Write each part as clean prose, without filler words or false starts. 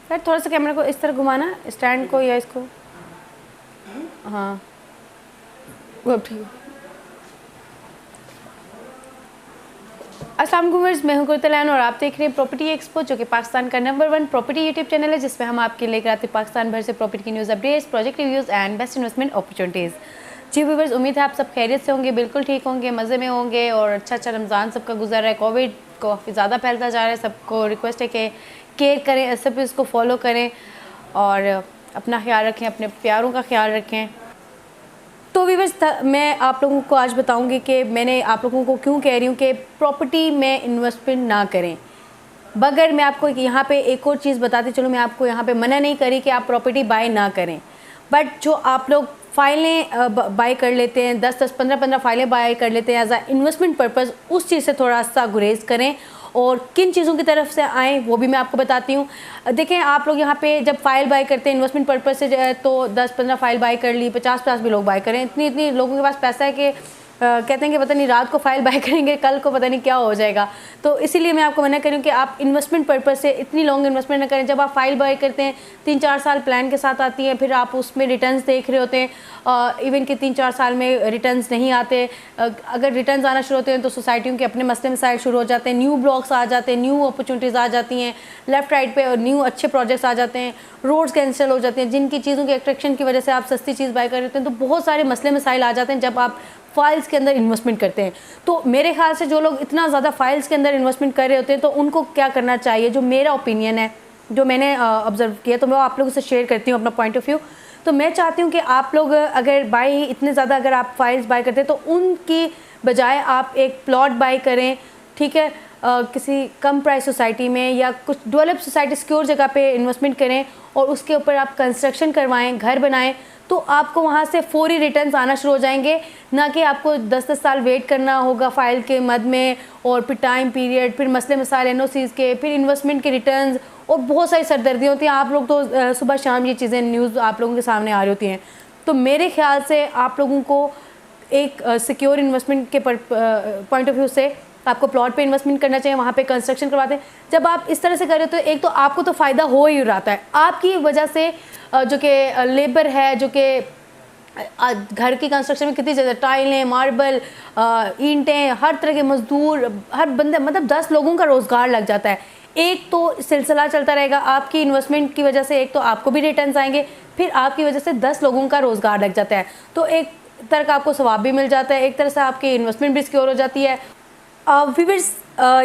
यार थोड़ा सा कैमरा को इस तरह घुमाना, स्टैंड को या इसको। हाँ वो ठीक है। अस्सलाम वालेकुम व्यूअर्स, मैं हूं कुर्तलान और आप देख रहे हैं प्रॉपर्टी एक्सपो, जो कि पाकिस्तान का नंबर 1 प्रॉपर्टी यूट्यूब चैनल है, जिसमें हम आपके लेकर आते हैं पाकिस्तान भर से प्रॉपर्टी की news updates, project reviews and best investment opportunities. जी व्यूअर्स, उम्मीद है आप सब खैरियत से होंगे, बिल्कुल ठीक होंगे, मज़े में होंगे और अच्छा रमज़ान सबका गुजर रहा है। कोविड काफ़ी ज़्यादा फैलता जा रहा है, सबको रिक्वेस्ट है कि केयर करें, सब इसको फॉलो करें और अपना ख्याल रखें, अपने प्यारों का ख्याल रखें। तो व्यूअर्स, मैं आप लोगों को आज बताऊंगी कि मैंने आप लोगों को क्यों कह रही हूँ कि प्रॉपर्टी में इन्वेस्टमेंट ना करें। बगैर मैं आपको यहाँ पे एक और चीज़ बताती चलूँ, मैं आपको यहाँ पे मना नहीं करी कि आप प्रॉपर्टी बाय ना करें, बट जो आप लोग फाइलें बाय कर लेते हैं, 10-10, 15-15 फाइलें बाय कर लेते हैं एज आ इन्वेस्टमेंट पर्पज़, उस चीज़ से थोड़ा सा गुरेज करें और किन चीज़ों की तरफ से आएँ वो भी मैं आपको बताती हूँ। देखें, आप लोग यहाँ पे जब फाइल बाय करते हैं इन्वेस्टमेंट पर्पज़ से, तो 10-15 फाइल बाय कर ली, 50-50 भी लोग बाय करें। इतनी लोगों के पास पैसा है कि कहते हैं कि पता नहीं रात को फाइल बाय करेंगे, कल को पता नहीं क्या हो जाएगा। तो इसीलिए मैं आपको मना करूँ कि आप इन्वेस्टमेंट पर्पज़ से इतनी लॉन्ग इन्वेस्टमेंट न करें। जब आप फाइल बाय करते हैं 3-4 साल प्लान के साथ आती है, फिर आप उसमें रिटर्न्स देख रहे होते हैं, इवन कि 3-4 साल में रिटर्न्स नहीं आते। अगर रिटर्न्स आना शुरू होते हैं तो सोसाइटियों के अपने मसले मसाइल शुरू हो जाते हैं, न्यू ब्लॉक्स आ जाते हैं, न्यू अपॉर्चुनिटीज़ आ जाती हैं, लेफ्ट राइट पे न्यू अच्छे प्रोजेक्ट्स आ जाते हैं, रोड्स कैंसिल हो जाते हैं, जिनकी चीज़ों के अट्रैक्शन की वजह से आप सस्ती चीज़ बाय कर लेते हैं। तो बहुत सारे मसले मसाइल आ जाते हैं जब आप फाइल्स के अंदर इन्वेस्टमेंट करते हैं। तो मेरे ख्याल से जो लोग इतना ज़्यादा फाइल्स के अंदर इन्वेस्टमेंट कर रहे होते हैं, तो उनको क्या करना चाहिए, जो मेरा ओपिनियन है, जो मैंने ऑब्जर्व किया, तो मैं आप लोगों से शेयर करती हूँ अपना पॉइंट ऑफ व्यू। तो मैं चाहती हूँ कि आप लोग अगर बाय इतने ज़्यादा अगर आप फाइल्स बाय करते हैं, तो उनकी बजाय आप एक प्लॉट बाय करें, ठीक है, किसी कम प्राइस सोसाइटी में या कुछ डेवलप सोसाइटी सिक्योर जगह पे इन्वेस्टमेंट करें और उसके ऊपर आप कंस्ट्रक्शन करवाएं, घर बनाएं, तो आपको वहाँ से फौरी रिटर्न्स आना शुरू हो जाएंगे, ना कि आपको 10-10 साल वेट करना होगा फाइल के मद में, और फिर टाइम पीरियड, फिर मसले मसाइल एनओसीज़ के, फिर इन्वेस्टमेंट के रिटर्न्स और बहुत सारी सरदर्दियाँ होती हैं। आप लोग तो सुबह शाम ये चीज़ें न्यूज़ आप लोगों के सामने आ रही होती हैं। तो मेरे ख्याल से आप लोगों को एक सिक्योर इन्वेस्टमेंट के पॉइंट ऑफ व्यू से आपको प्लॉट पे इन्वेस्टमेंट करना चाहिए, वहाँ पे कंस्ट्रक्शन करवाते हैं। जब आप इस तरह से करें तो एक तो आपको तो फ़ायदा हो ही रहा है, आपकी वजह से जो कि लेबर है, जो कि घर की कंस्ट्रक्शन में कितनी ज़्यादा टाइलें, मार्बल, ईंटें, हर तरह के मजदूर, हर बंदे, मतलब 10 लोगों का रोज़गार लग जाता है। एक तो सिलसिला चलता रहेगा, आपकी इन्वेस्टमेंट की वजह से एक तो आपको भी रिटर्न्स आएंगे, फिर आपकी वजह से 10 लोगों का रोज़गार लग जाता है। तो एक तरह का आपको सवाब भी मिल जाता है, एक तरह से आपकी इन्वेस्टमेंट भी सिक्योर हो जाती है। व्यूअर्स,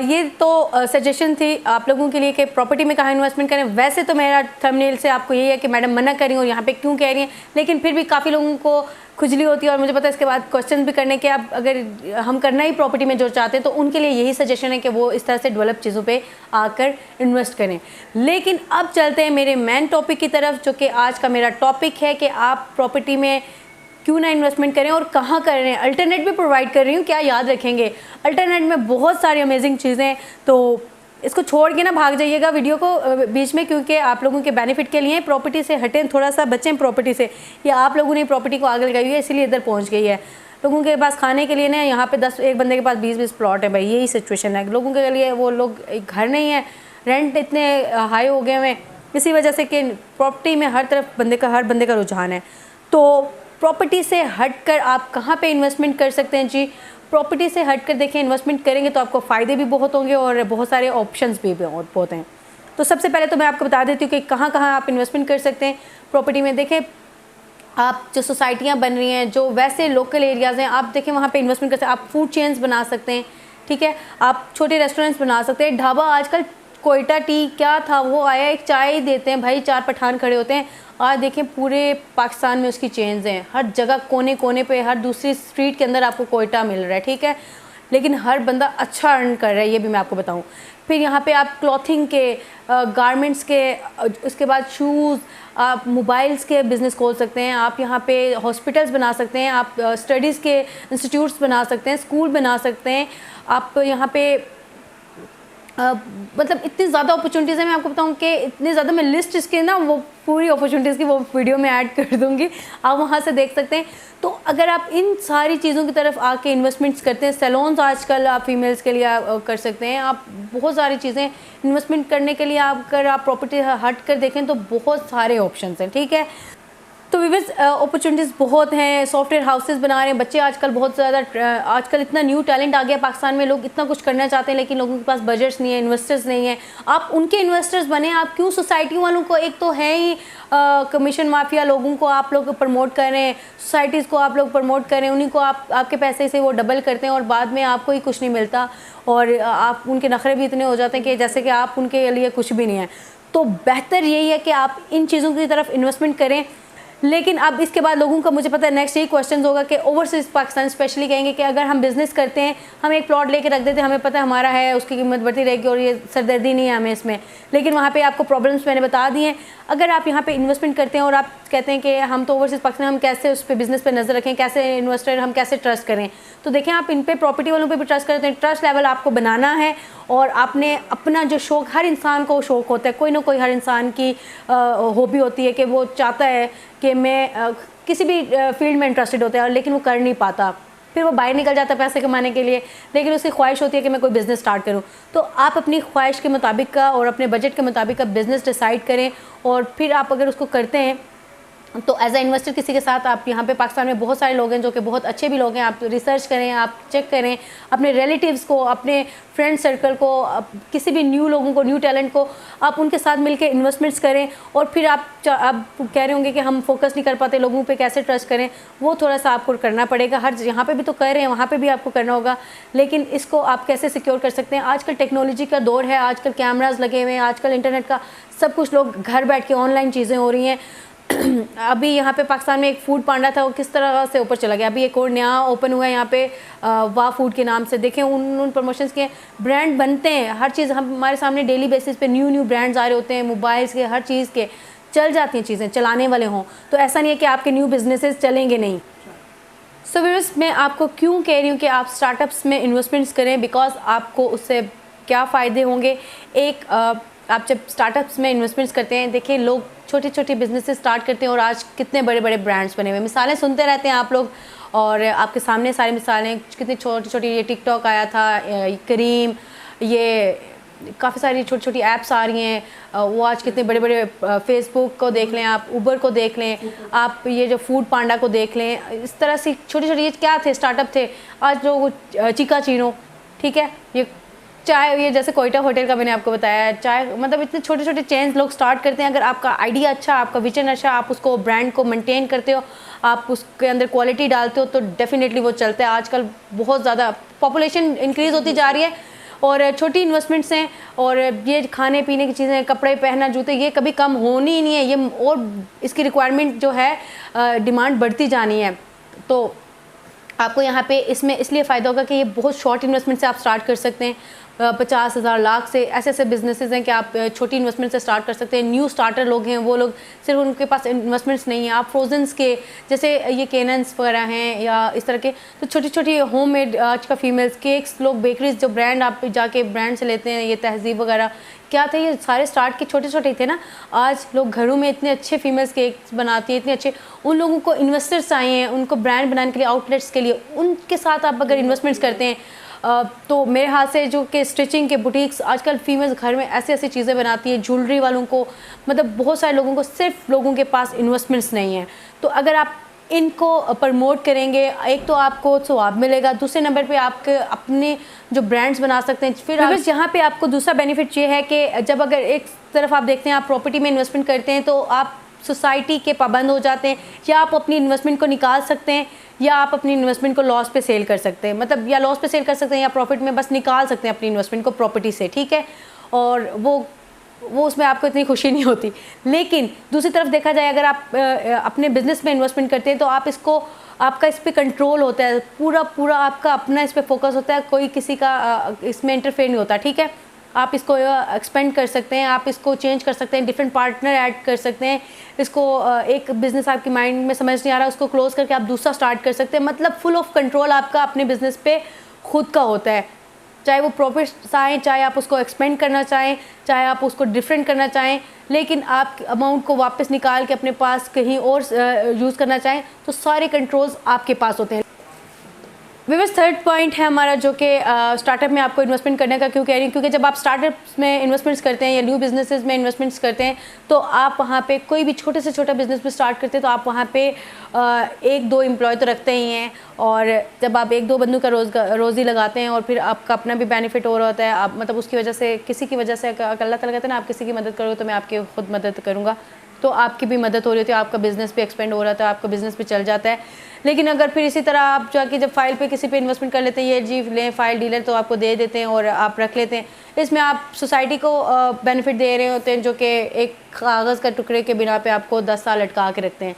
ये तो सजेशन थी आप लोगों के लिए कि प्रॉपर्टी में कहाँ इन्वेस्टमेंट करें। वैसे तो मेरा थंबनेल से आपको यही है कि मैडम मना करी और यहाँ पे क्यों कह रही हैं, लेकिन फिर भी काफ़ी लोगों को खुजली होती है और मुझे पता है इसके बाद क्वेश्चन भी करने के। आप अगर हम करना ही प्रॉपर्टी में जो चाहते हैं, तो उनके लिए यही सजेशन है कि वो इस तरह से डेवलप चीज़ों पर आकर इन्वेस्ट करें। लेकिन अब चलते हैं मेरे मेन टॉपिक की तरफ, जो कि आज का मेरा टॉपिक है कि आप प्रॉपर्टी में क्यों ना इन्वेस्टमेंट करें और कहाँ कर रहे हैं। अल्टरनेट भी प्रोवाइड कर रही हूँ, क्या याद रखेंगे, अल्टरनेट में बहुत सारी अमेजिंग चीज़ें। तो इसको छोड़ के ना भाग जाइएगा वीडियो को बीच में, क्योंकि आप लोगों के बेनिफिट के लिए प्रॉपर्टी से हटें, थोड़ा सा बचें प्रॉपर्टी से। या आप लोगों ने प्रॉपर्टी को आगे लगाई हुई है, इसीलिए इधर पहुँच गई है। लोगों के पास खाने के लिए ना यहाँ पे 10 एक बंदे के पास 20-20 प्लॉट है भाई, यही सिचुएशन है लोगों के लिए। वो लोग एक घर नहीं है, रेंट इतने हाई हो गए हैं इसी वजह से कि प्रॉपर्टी में हर तरफ हर बंदे का रुझान है। तो प्रॉपर्टी से हटकर आप कहाँ पे इन्वेस्टमेंट कर सकते हैं जी। प्रॉपर्टी से हटकर देखें, इन्वेस्टमेंट करेंगे तो आपको फ़ायदे भी बहुत होंगे और बहुत सारे ऑप्शंस भी बहुत हैं। तो सबसे पहले तो मैं आपको बता देती हूँ कि कहाँ कहाँ आप इन्वेस्टमेंट कर सकते हैं प्रॉपर्टी में। देखें, आप जो सोसाइटियाँ बन रही हैं, जो वैसे लोकल एरियाज़ हैं, आप देखें वहाँ पे इन्वेस्टमेंट कर सकते हैं। आप फूड चेन्स बना सकते हैं, ठीक है, आप छोटे रेस्टोरेंट्स बना सकते हैं। ढाबा, आजकल कोयटा टी क्या था वो आया, एक चाय देते हैं भाई, 4 पठान खड़े होते हैं। आज देखें पूरे पाकिस्तान में उसकी चेन्स हैं, हर जगह कोने कोने पे, हर दूसरी स्ट्रीट के अंदर आपको कोयटा मिल रहा है, ठीक है, लेकिन हर बंदा अच्छा अर्न कर रहा है, ये भी मैं आपको बताऊं। फिर यहाँ पे आप क्लॉथिंग के, गारमेंट्स के, उसके बाद शूज़, आप मोबाइल्स के बिज़नेस खोल सकते हैं। आप यहाँ पे हॉस्पिटल्स बना सकते हैं, आप स्टडीज़ के इंस्टीट्यूट्स बना सकते हैं, स्कूल बना सकते हैं। आप यहाँ पे मतलब इतनी ज़्यादा अपॉर्चुनिटीज़ हैं, मैं आपको बताऊं कि इतनी ज़्यादा, मैं लिस्ट इसके ना वो पूरी अपॉर्चुनिटीज़ की वो वीडियो में ऐड कर दूंगी, आप वहां से देख सकते हैं। तो अगर आप इन सारी चीज़ों की तरफ आके इन्वेस्टमेंट्स करते हैं, सैलून्स आजकल आप फीमेल्स के लिए कर सकते हैं, आप बहुत सारी चीज़ें इन्वेस्टमेंट करने के लिए, अगर आप प्रॉपर्टी हट कर देखें तो बहुत सारे ऑप्शन हैं, ठीक है। तो व्यूअर्स अपॉर्चुनिटीज़ बहुत हैं, सॉफ्टवेयर हाउसेस बना रहे हैं बच्चे आजकल, बहुत ज़्यादा आजकल इतना न्यू टैलेंट आ गया पाकिस्तान में, लोग इतना कुछ करना चाहते हैं लेकिन लोगों के पास बजट्स नहीं है, इन्वेस्टर्स नहीं है। आप उनके इन्वेस्टर्स बने, आप क्यों सोसाइटी वालों को, एक तो है ही कमीशन माफिया लोगों को आप लोग प्रमोट कर रहे हैं, सोसाइटीज़ को आप लोग प्रमोट कर रहे हैं, उन्हीं को आपके पैसे से वो डबल करते हैं और बाद में आपको ही कुछ नहीं मिलता, और आप उनके नखरे भी इतने हो जाते हैं कि जैसे कि आप उनके लिए कुछ भी नहीं है। तो बेहतर यही है कि आप इन चीज़ों की तरफ इन्वेस्टमेंट करें। लेकिन अब इसके बाद लोगों का, मुझे पता है नेक्स्ट यही क्वेश्चन होगा कि ओवरसीज़ पाकिस्तान स्पेशली कहेंगे कि अगर हम बिज़नेस करते हैं, हम एक प्लॉट लेके रख देते हैं, हमें पता है हमारा है, उसकी कीमत बढ़ती रहेगी और ये सरदर्दी नहीं है हमें इसमें, लेकिन वहाँ पे आपको प्रॉब्लम्स मैंने बता दी हैं। अगर आप यहाँ पे इन्वेस्टमेंट करते हैं और आप कहते हैं कि हम तो ओवरसीज़ पाकिस्तान, हम कैसे उस पर बिज़नेस पे नज़र रखें, कैसे इन्वेस्टर हम कैसे ट्रस्ट करें, तो देखें आप इन पे प्रॉपर्टी वालों पे भी ट्रस्ट करते हैं, ट्रस्ट लेवल आपको बनाना है। और आपने अपना जो शौक़, हर इंसान को शौक़ होता है, कोई ना कोई हर इंसान की हॉबी होती है कि वो चाहता है कि मैं किसी भी फील्ड में इंटरेस्टेड होता है लेकिन वो कर नहीं पाता, फिर वो बाहर निकल जाता है पैसे कमाने के लिए, लेकिन उसकी ख्वाहिश होती है कि मैं कोई बिज़नेस स्टार्ट करूं। तो आप अपनी ख्वाहिश के मुताबिक का और अपने बजट के मुताबिक का बिज़नेस डिसाइड करें, और फिर आप अगर उसको करते हैं तो एज ए इन्वेस्टर किसी के साथ, आप यहाँ पे पाकिस्तान में बहुत सारे लोग हैं जो कि बहुत अच्छे भी लोग हैं, आप रिसर्च करें, आप चेक करें अपने रिलेटिव्स को, अपने फ्रेंड सर्कल को, किसी भी न्यू लोगों को, न्यू टैलेंट को, आप उनके साथ मिलकर इन्वेस्टमेंट्स करें। और फिर आप कह रहे होंगे कि हम फोकस नहीं कर पाते, लोगों पे कैसे ट्रस्ट करें, वो थोड़ा सा आपको करना पड़ेगा। हर यहाँ पे भी तो कर रहे हैं, वहाँ पे भी आपको करना होगा, लेकिन इसको आप कैसे सिक्योर कर सकते हैं। आजकल टेक्नोलॉजी का दौर है, आजकल कैमराज लगे हुए हैं, आजकल इंटरनेट का सब कुछ, लोग घर बैठ के ऑनलाइन चीज़ें हो रही हैं। अभी यहाँ पे पाकिस्तान में एक फूड पांडा था, वो किस तरह से ऊपर चला गया। अभी एक और नया ओपन हुआ है यहाँ पे वाह फूड के नाम से, देखें उन प्रमोशंस के ब्रांड बनते हैं, हर चीज़ हमारे सामने डेली बेसिस पे न्यू ब्रांड्स आ रहे होते हैं, मोबाइल्स के, हर चीज़ के चल जाती हैं चीज़ें, चलाने वाले हों, तो ऐसा नहीं है कि आपके न्यू बिजनेसेस चलेंगे नहीं। सो व्यूअर्स, मैं आपको क्यों कह रही हूँ कि आप स्टार्टअप्स में इन्वेस्टमेंट्स करें, बिकॉज आपको उससे क्या फ़ायदे होंगे। एक, आप जब स्टार्टअप्स में इन्वेस्टमेंट्स करते हैं, देखिए लोग छोटे छोटे बिजनेसेस स्टार्ट करते हैं और आज कितने बड़े बड़े ब्रांड्स बने हुए हैं। मिसालें सुनते रहते हैं आप लोग, और आपके सामने सारी मिसालें, कितनी छोटी छोटी, ये टिकटॉक आया था, करीम, ये काफ़ी सारी छोटी छोटी ऐप्स आ रही हैं, वो आज कितने बड़े बड़े, फेसबुक को देख लें आप, उबर को देख लें आप, ये जो फूड पांडा को देख लें, इस तरह से छोटी छोटी, ये क्या थे, स्टार्टअप थे। आज लोग चिका चीनो, ठीक है, ये चाय, ये जैसे कोयटा होटल का मैंने आपको बताया, चाय, मतलब इतने छोटे छोटे चेन्स लोग स्टार्ट करते हैं। अगर आपका आइडिया अच्छा, आपका विजन अच्छा, आप उसको ब्रांड को मेंटेन करते हो, आप उसके अंदर क्वालिटी डालते हो, तो डेफिनेटली वो चलता है। आजकल बहुत ज़्यादा पॉपुलेशन इंक्रीज़ होती जा रही है और छोटी इन्वेस्टमेंट्स हैं, और ये खाने पीने की चीज़ें, कपड़े पहनना, जूते, ये कभी कम होनी ही नहीं है, ये और इसकी रिक्वायरमेंट जो है, डिमांड बढ़ती जानी है। तो आपको यहाँ पे इसमें इसलिए फ़ायदा होगा कि ये बहुत शॉर्ट इन्वेस्टमेंट से आप स्टार्ट कर सकते हैं। 50,000 लाख से ऐसे ऐसे बिजनेसेस हैं कि आप छोटी इन्वेस्टमेंट से स्टार्ट कर सकते हैं। न्यू स्टार्टर लोग हैं, वो लोग सिर्फ उनके पास इन्वेस्टमेंट्स नहीं है, आप फ्रोजन्स के जैसे ये केनन्स वगैरह हैं या इस तरह के, तो छोटी छोटी होममेड आज का फीमेल्स केक्स, लोग बेकरीज, जो ब्रांड आप जाके ब्रांड से लेते हैं, ये तहजीब वगैरह क्या थे, ये सारे स्टार्ट के छोटे छोटे थे ना। आज लोग घरों में इतने अच्छे फीमेल्स केक्स बनाती हैं, इतने अच्छे, उन लोगों को इन्वेस्टर्स आए हैं उनको ब्रांड बनाने के लिए, आउटलेट्स के लिए, उनके साथ आप अगर इन्वेस्टमेंट्स करते हैं तो मेरे हाथ से जो कि स्टिचिंग के बुटीक्स, आजकल फीमेल्स घर में ऐसी ऐसी चीज़ें बनाती है, ज्वेलरी वालों को, मतलब बहुत सारे लोगों को, सिर्फ लोगों के पास इन्वेस्टमेंट्स नहीं है। तो अगर आप इनको प्रमोट करेंगे, एक तो आपको स्वाब मिलेगा, दूसरे नंबर पे आपके अपने जो ब्रांड्स बना सकते हैं। फिर यहाँ पे आपको दूसरा बेनिफिट ये है कि जब अगर एक तरफ आप देखते हैं, आप प्रॉपर्टी में इन्वेस्टमेंट करते हैं तो आप सोसाइटी के पाबंद हो जाते हैं, या आप अपनी इन्वेस्टमेंट को निकाल सकते हैं, या आप अपनी इन्वेस्टमेंट को लॉस पे सेल कर सकते हैं, मतलब या लॉस पे सेल कर सकते हैं या प्रॉफिट में बस निकाल सकते हैं अपनी इन्वेस्टमेंट को प्रॉपर्टी से, ठीक है। और वो उसमें आपको इतनी खुशी नहीं होती। लेकिन दूसरी तरफ देखा जाए, अगर आप अपने बिजनेस में इन्वेस्टमेंट करते हैं तो आप इसको, आपका इस पर कंट्रोल होता है, पूरा आपका अपना इस पर फोकस होता है, कोई किसी का इसमें इंटरफेयर नहीं होता, ठीक है। आप इसको एक्सपेंड कर सकते हैं, आप इसको चेंज कर सकते हैं, डिफरेंट पार्टनर ऐड कर सकते हैं, इसको एक बिज़नेस आपके माइंड में समझ नहीं आ रहा, उसको क्लोज करके आप दूसरा स्टार्ट कर सकते हैं। मतलब फुल ऑफ कंट्रोल आपका अपने बिज़नेस पे खुद का होता है। चाहे वो प्रॉफिट्स आएँ, चाहे आप उसको एक्सपेंड करना चाहें, चाहे आप उसको डिफरेंट करना चाहें, लेकिन आप अमाउंट को वापस निकाल के अपने पास कहीं और यूज़ करना चाहें, तो सारे कंट्रोल्स आपके पास होते हैं। व्यूअर्स, थर्ड पॉइंट है हमारा जो कि स्टार्टअप में आपको इन्वेस्टमेंट करने का क्यों कह रही हूँ, क्योंकि जब आप स्टार्टअप्स में इन्वेस्टमेंट्स करते हैं या न्यू बिजनेसेस में इन्वेस्टमेंट्स करते हैं, तो आप वहाँ पे कोई भी छोटे से छोटा बिजनेस भी स्टार्ट करते हैं तो आप वहाँ पे 1-2 एम्प्लॉय तो रखते ही हैं, और जब आप 1-2 बंदों का रोज़ी लगाते हैं और फिर आपका अपना भी बेनिफिट हो रहा होता है, आप मतलब उसकी वजह से, किसी की वजह से, अल्लाह ताला कहते हैं ना, आप किसी की मदद करोगे तो मैं आपकी खुद मदद करूँगा, तो आपकी भी मदद हो रही होती है, आपका बिज़नेस भी एक्सपेंड हो रहा था, आपका बिज़नेस भी चल जाता है। लेकिन अगर फिर इसी तरह आप जाके जब फाइल पे किसी पे इन्वेस्टमेंट कर लेते हैं, ये जी लें फाइल डीलर, तो आपको दे देते हैं और आप रख लेते हैं, इसमें आप सोसाइटी को बेनिफिट दे रहे होते हैं, जो कि एक कागज़ का टुकड़े के बिना पे आपको 10 साल लटका के रखते हैं।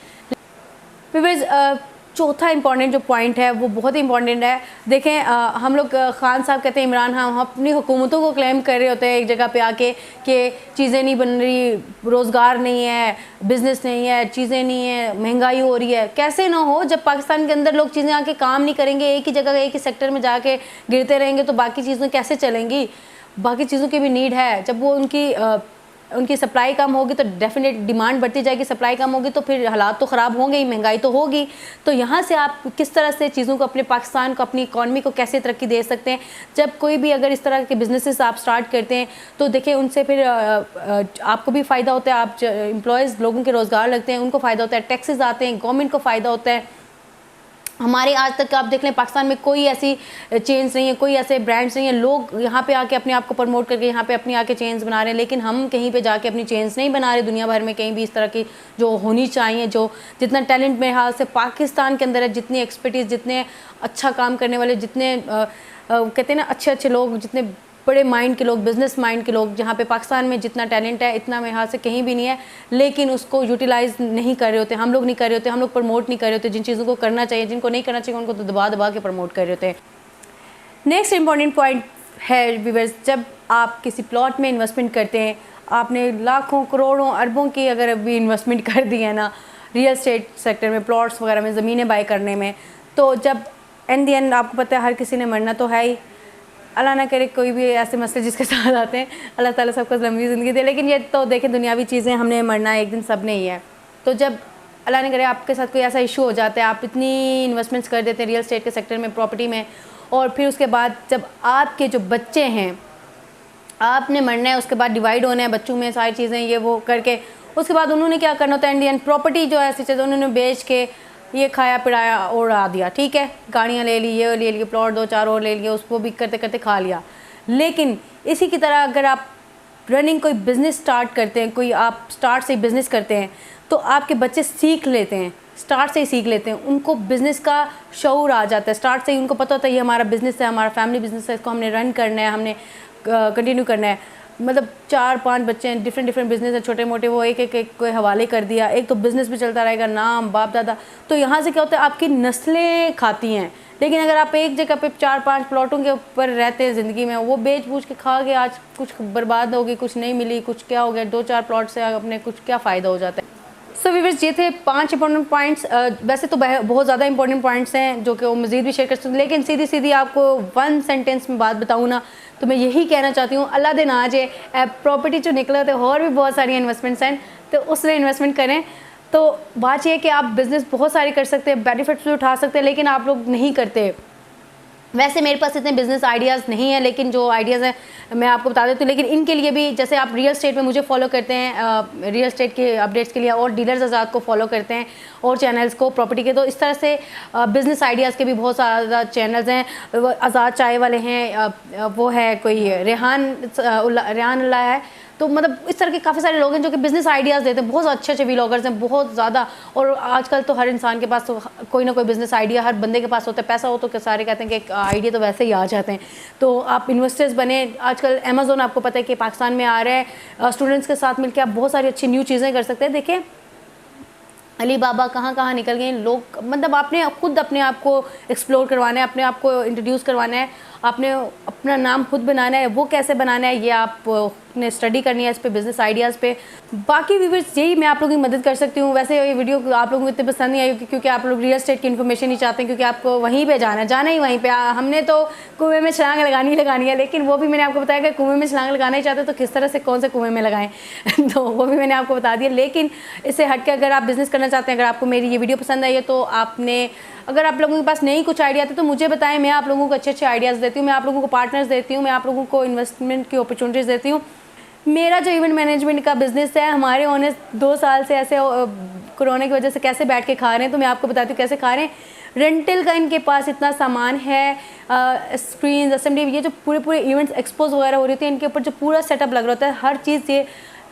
व्यूअर्स, चौथा इंपॉर्टेंट जो पॉइंट है वो बहुत ही इंपॉर्टेंट है। देखें, हम लोग खान साहब कहते हैं, इमरान खान, हम अपनी हुकूमतों को क्लेम कर रहे होते हैं एक जगह पे आके कि चीज़ें नहीं बन रही, रोज़गार नहीं है, बिज़नेस नहीं है, चीज़ें नहीं है, महंगाई हो रही है। कैसे ना हो, जब पाकिस्तान के अंदर लोग चीज़ें आके काम नहीं करेंगे, एक ही जगह एक ही सेक्टर में जाके गिरते रहेंगे, तो बाकी चीज़ें कैसे चलेंगी? बाकी चीज़ों की भी नीड है। जब वो उनकी सप्लाई कम होगी तो डेफिनेट डिमांड बढ़ती जाएगी, सप्लाई कम होगी तो फिर हालात तो ख़राब होंगे ही, महंगाई तो होगी। तो यहाँ से आप किस तरह से चीज़ों को, अपने पाकिस्तान को, अपनी इकॉनमी को कैसे तरक्की दे सकते हैं? जब कोई भी अगर इस तरह के बिजनेसेस आप स्टार्ट करते हैं तो देखिए, उनसे फिर आपको भी फ़ायदा होता है, आप एम्प्लॉयज़, लोगों के रोज़गार लगते हैं, उनको फ़ायदा होता है, टैक्सेस आते हैं, गवर्नमेंट को फ़ायदा होता है। हमारे आज तक आप देख लें, पाकिस्तान में कोई ऐसी चेन्स नहीं है, कोई ऐसे ब्रांड्स नहीं है, लोग यहाँ पे आके अपने आप को प्रमोट करके यहाँ पे अपनी आके चेन्स बना रहे हैं, लेकिन हम कहीं पे जाके अपनी चेन्स नहीं बना रहे। दुनिया भर में कहीं भी इस तरह की जो होनी चाहिए, जो जितना टैलेंट मेरे हाल से पाकिस्तान के अंदर है, जितनी एक्सपर्टीज़, जितने अच्छा काम करने वाले, जितने कहते हैं ना अच्छे लोग, जितने बड़े माइंड के लोग, बिजनेस माइंड के लोग, जहाँ पे पाकिस्तान में जितना टैलेंट है, इतना मेरे हाथ से कहीं भी नहीं है, लेकिन उसको यूटिलाइज़ नहीं कर रहे होते, हम लोग नहीं कर रहे होते, हम लोग प्रमोट नहीं कर रहे होते। जिन चीज़ों को करना चाहिए, जिनको नहीं करना चाहिए, उनको तो दबा के प्रमोट कर रहे होते हैं। नेक्स्ट इंपॉर्टेंट पॉइंट है व्यूअर्स, जब आप किसी प्लॉट में इन्वेस्टमेंट करते हैं, आपने लाखों, करोड़ों, अरबों की अगर अभी इन्वेस्टमेंट कर दी है ना रियल स्टेट सेक्टर में, प्लॉट्स वगैरह में, ज़मीनें बाय करने में, तो जब एंड दी एंड आपको पता है हर किसी ने मरना तो है ही, अल्लाह ना करे कोई भी ऐसे मसले जिसके साथ आते हैं, अल्लाह ताला सबको लंबी ज़िंदगी दे, लेकिन ये तो देखें दुनियावी चीज़ें, हमने मरना एक दिन सब ने ही है। तो जब अल्लाह ना करे आपके साथ कोई ऐसा इशू हो जाता है, आप इतनी इन्वेस्टमेंट्स कर देते हैं रियल स्टेट के सेक्टर में, प्रॉपर्टी में, और फिर उसके बाद जब आपके जो बच्चे हैं, आपने मरना है, उसके बाद डिवाइड होना है बच्चों में, सारी चीज़ें ये वो करके, उसके बाद उन्होंने क्या करना होता है, इंडियन प्रॉपर्टी जो है ऐसी चीज़ें उन्होंने बेच के ये खाया पिड़ाया उड़ा दिया, ठीक है, गाड़ियाँ ले ली, ये ले लिए, प्लॉट 2-4 और ले लिए, उसको भी करते करते खा लिया। लेकिन इसी की तरह अगर आप रनिंग कोई बिज़नेस स्टार्ट करते हैं, कोई आप स्टार्ट से बिज़नेस करते हैं, तो आपके बच्चे सीख लेते हैं, स्टार्ट से ही सीख लेते हैं, उनको बिज़नेस का शऊर आ जाता है, स्टार्ट से ही उनको पता होता है ये हमारा बिज़नेस है, हमारा फैमिली बिज़नेस है, इसको हमने रन करना है, हमने कंटिन्यू करना है। मतलब 4-5 बच्चे हैं, डिफरेंट बिज़नेस हैं, छोटे मोटे, वो एक के हवाले कर दिया, एक तो बिज़नेस भी चलता रहेगा, नाम, बाप दादा, तो यहाँ से क्या होता है आपकी नस्लें खाती हैं। लेकिन अगर आप एक जगह पे 4-5 प्लॉटों के ऊपर रहते हैं ज़िंदगी में, वो बेच बूझ के खा के आज कुछ बर्बाद हो गई, कुछ नहीं मिली, कुछ क्या हो गया, 2-4 प्लॉट से अपने कुछ क्या फ़ायदा हो जाता है। सो व्यूअर्स, ये थे 5 इंपॉर्टेंट पॉइंट्स। वैसे तो बहुत ज़्यादा इंपॉर्टेंट पॉइंट्स हैं जो कि वो मज़ीद भी शेयर कर सकते हैं, लेकिन सीधी आपको 1 सेंटेंस में बात बताऊँ ना, तो मैं यही कहना चाहती हूँ, अल्लाह दिन आज है प्रॉपर्टी जो निकला तो और भी बहुत सारी इन्वेस्टमेंट्स हैं, तो उसमें इन्वेस्टमेंट करें। तो बात यह है कि आप बिज़नेस बहुत सारे कर सकते हैं, बेनिफिट्स भी उठा सकते हैं, लेकिन आप लोग नहीं करते। वैसे मेरे पास इतने बिज़नेस आइडियाज़ नहीं है, लेकिन जो आइडियाज़ हैं मैं आपको बता देती हूँ। लेकिन इनके लिए भी, जैसे आप रियल स्टेट में मुझे फॉलो करते हैं, रियल स्टेट के अपडेट्स के लिए, और डीलर्स आज़ाद को फॉलो करते हैं, और चैनल्स को प्रॉपर्टी के, तो इस तरह से बिज़नेस आइडियाज़ के भी बहुत ज़्यादा चैनल्स हैं। आज़ाद चाय वाले हैं, वो है कोई रेहान अल्लाह है, तो मतलब इस तरह के काफ़ी सारे लोग हैं जो कि बिज़नेस आइडियाज़ देते हैं, बहुत अच्छे व्लॉगर्स हैं, बहुत ज़्यादा। और आजकल तो हर इंसान के पास तो कोई ना कोई बिज़नेस आइडिया हर बंदे के पास होता है, पैसा हो तो सारे कहते हैं कि एक आइडिया तो वैसे ही आ जाते हैं। तो आप इन्वेस्टर्स बने। आजकल अमेज़ोन आपको पता है कि पाकिस्तान में आ रहा है, स्टूडेंट्स के साथ मिलकर आप बहुत सारी अच्छी न्यू चीज़ें कर सकते हैं। देखें अली बाबा कहाँ निकल गए लोग, मतलब आपने खुद अपने आप को एक्सप्लोर करवाना है, अपने आप को इंट्रोड्यूस करवाना है, आपने अपना नाम खुद बनाना है। वो कैसे बनाना है ये आप आपने स्टडी करनी है इस पे, बिजनेस आइडियाज़ पे। बाकी व्यूअर्स यही मैं आप लोगों की मदद कर सकती हूँ। वैसे ये वीडियो आप लोगों को इतनी पसंद नहीं आई क्योंकि आप लोग रियल एस्टेट की इन्फॉर्मेशन ही चाहते हैं, क्योंकि आपको वहीं पे जाना ही वहीं पे। हमने तो कुएं में छलांग लगानी है, लेकिन वो भी मैंने आपको बताया कि कुएं में छलांग लगाना ही चाहते हो तो किस तरह से कौन से कुएं में लगाएं तो वो भी मैंने आपको बता दिया। लेकिन इससे हट के अगर आप बिज़नेस करना चाहते हैं, अगर आपको मेरी ये वीडियो पसंद आई है तो आपने, अगर आप लोगों के पास नहीं कुछ आइडिया थे तो मुझे बताएं, मैं आप लोगों को अच्छे आइडियाज़ देती हूँ, मैं आप लोगों को पार्टनर्स देती हूँ, मैं आप लोगों को इन्वेस्टमेंट की अपॉर्चुनिटीज़ देती हूँ। मेरा जो इवेंट मैनेजमेंट का बिज़नेस है, हमारे ओनर्स 2 साल से ऐसे कोरोना की वजह से कैसे बैठ के खा रहे हैं, तो मैं आपको बताती हूँ कैसे खा रहे हैं। रेंटल का इनके पास इतना सामान है, स्क्रीन असेंबली, ये जो पूरे इवेंट्स एक्सपोज वगैरह हो रही थी, इनके ऊपर जो पूरा सेटअप लग रहा होता है, हर चीज़, ये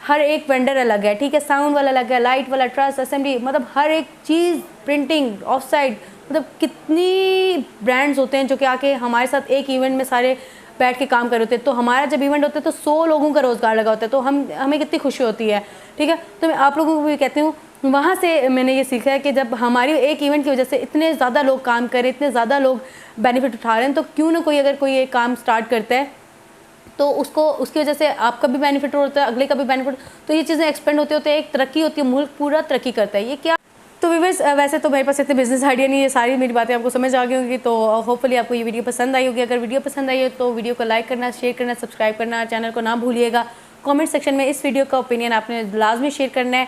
हर एक वेंडर अलग है, ठीक है, साउंड वाला अलग है, लाइट वाला, ट्रस, असेंबली, मतलब हर एक चीज़, प्रिंटिंग, ऑफ साइड, मतलब कितनी ब्रांड्स होते हैं जो कि आके हमारे साथ एक इवेंट में सारे बैठ के काम कर रहे होते हैं। तो हमारा जब इवेंट होता है तो 100 लोगों का रोज़गार लगा होता है, तो हमें कितनी खुशी होती है, ठीक है। तो मैं आप लोगों को भी कहती हूँ, वहाँ से मैंने ये सीखा है कि जब हमारी एक इवेंट की वजह से इतने ज़्यादा लोग काम करें, इतने ज़्यादा लोग बेनिफिट उठा रहे हैं, तो क्यों ना कोई अगर कोई एक काम स्टार्ट करता है तो उसको, उसकी वजह से आपका भी बेनिफिट होता है, अगले का भी बेनिफिट, तो ये चीज़ें एक्सपेंड होते होते एक तरक्की होती है, मुल्क पूरा तरक्की करता है। ये क्या, तो व्यूअर्स वैसे तो मेरे पास इतने बिजनेस आइडिया नहीं है, सारी मेरी बातें आपको समझ आ गई होंगी, तो होपफुली आपको ये वीडियो पसंद आई होगी। अगर वीडियो पसंद आई हो तो वीडियो को लाइक करना, शेयर करना, सब्सक्राइब करना, चैनल को ना भूलिएगा। कमेंट सेक्शन में इस वीडियो का ओपिनियन आपने लाजमी शेयर करना है।